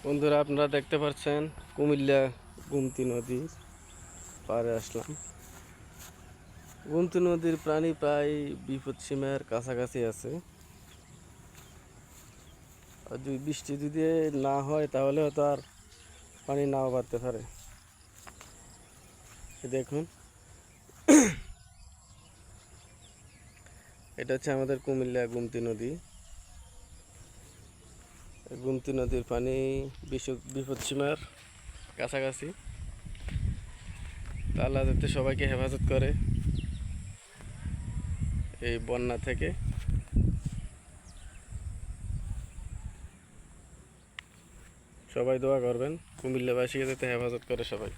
বন্ধুরা, আপনারা দেখতে পাচ্ছেন কুমিল্লা গোমতী নদী পাড়ে আসলাম। গোমতী নদীর প্রাণী প্রায় বিপদসীমার কাছাকাছি আছে। আর যদি বৃষ্টি যদি না হয় তাহলে হয়তো আর পানি নাও বাড়তে পারে। দেখুন, এটা হচ্ছে আমাদের কুমিল্লা গোমতী নদী। গোমতী নদীর পানি বিপদসীমার কাছাকাছি। তা আল্লাহ যাতে সবাইকে হেফাজত করে এই বন্যা থেকে। সবাই দোয়া করবেন কুমিল্লাবাসীকে যাতে হেফাজত করে সবাই।